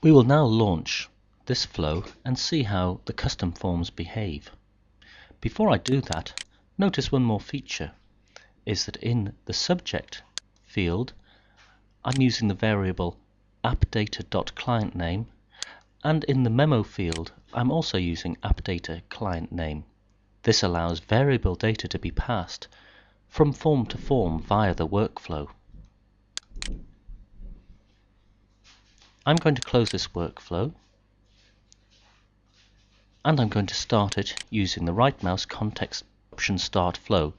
We will now launch this flow and see how the custom forms behave. Before I do that, notice one more feature is that in the subject field I'm using the variable appdata.clientName, and in the memo field I'm also using appdata.clientName. This allows variable data to be passed from form to form via the workflow. I'm going to close this workflow and I'm going to start it using the right mouse context option start flow.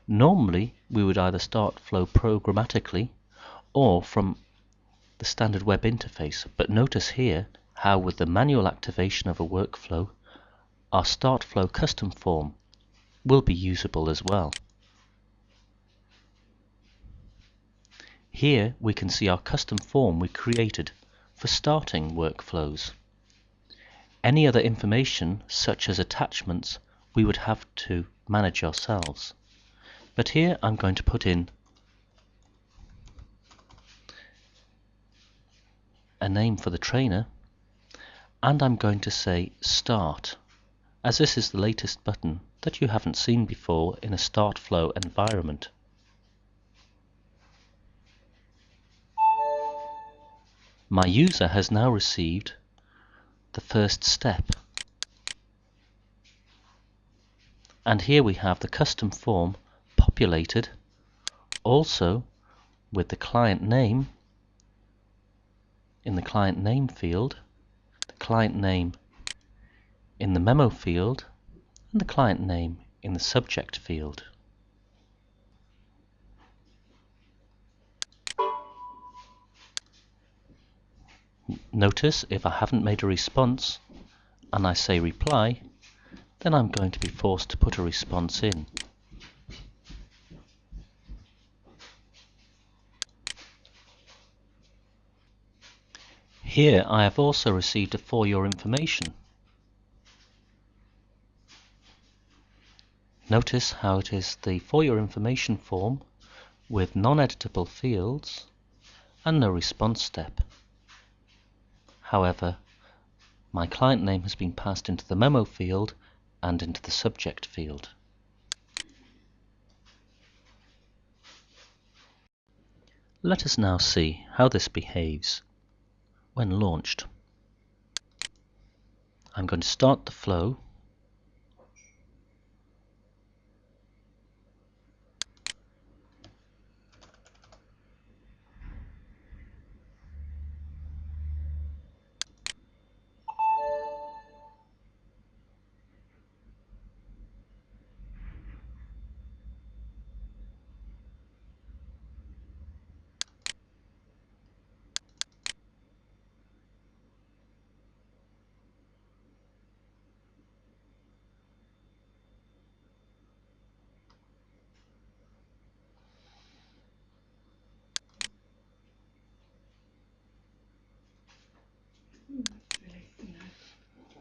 Normally we would either start flow programmatically or from the standard web interface, but notice here how with the manual activation of a workflow our start flow custom form will be usable as well. Here we can see our custom form we created for starting workflows. Any other information such as attachments we would have to manage ourselves. But here I'm going to put in a name for the trainer and I'm going to say start, as this is the latest button that you haven't seen before in a start flow environment. My user has now received the first step. And here we have the custom form populated also with the client name in the client name field, the client name in the memo field, and the client name in the subject field. Notice if I haven't made a response and I say reply, then I'm going to be forced to put a response in. Here I have also received a for your information. Notice how it is the for your information form with non-editable fields and no response step. However, my client name has been passed into the memo field and into the subject field. Let us now see how this behaves when launched. I'm going to start the flow.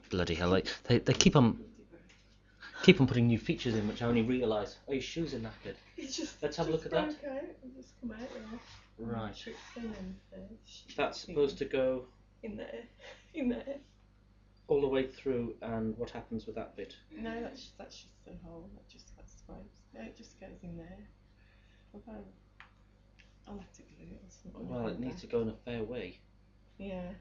Bloody hell, they keep on putting new features in, which I only realise. Oh, your shoes are knackered. Let's have a look at that. Just come out, yeah. Right. That's supposed to go in there. all the way through, and what happens with that bit? No, that's just the hole. That swipes. No, it just goes in there. I'll have to glue it or something. Well, it needs to go in a fair way. Yeah.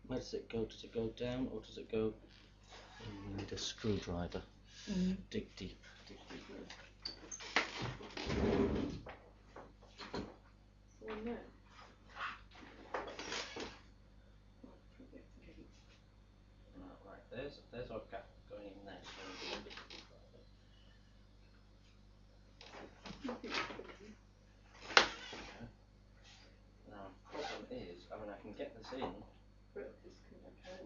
Where does it go? Does it go down or does it go? We need a screwdriver. Dig deep. Dig deep. Right, there's our gap going in there. Now, the problem is, I mean, I can get this in.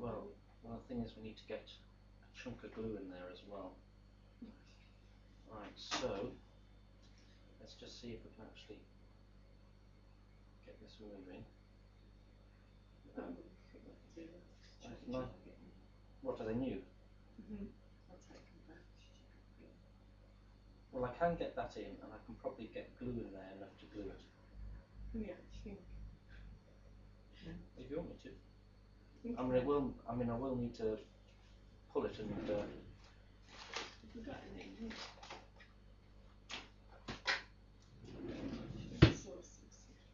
Well, the thing is, we need to get a chunk of glue in there as well. Right, so let's just see if we can actually get this moving. What, are they new? I'll take them back. Well, I can get that in, and I can probably get glue in there enough to glue it. Yeah, I think. If you want me to. I mean, I will need to pull it and. Have we got any?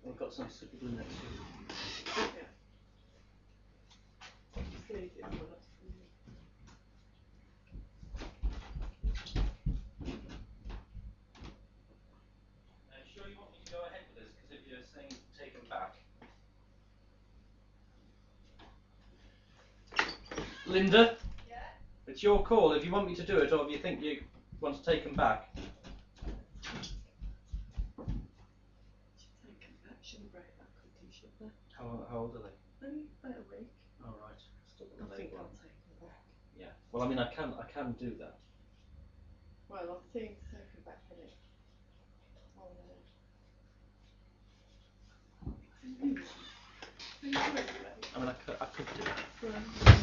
We've got some super glue next to it. Yeah. Just leave it for us. Are you sure you want me to go ahead with this? Because if you're saying take them back. Linda? Yeah? It's your call if you want me to do it or if you think you want to take them back. Take them back. Shouldn't break that cookie, should they? How old are they? About a week. Oh, right. Still got I the think label I'll on. take them back. Yeah. Well, I mean, I can do that. Well, I think take them back in it. Oh no. I mean, I could do it. Right.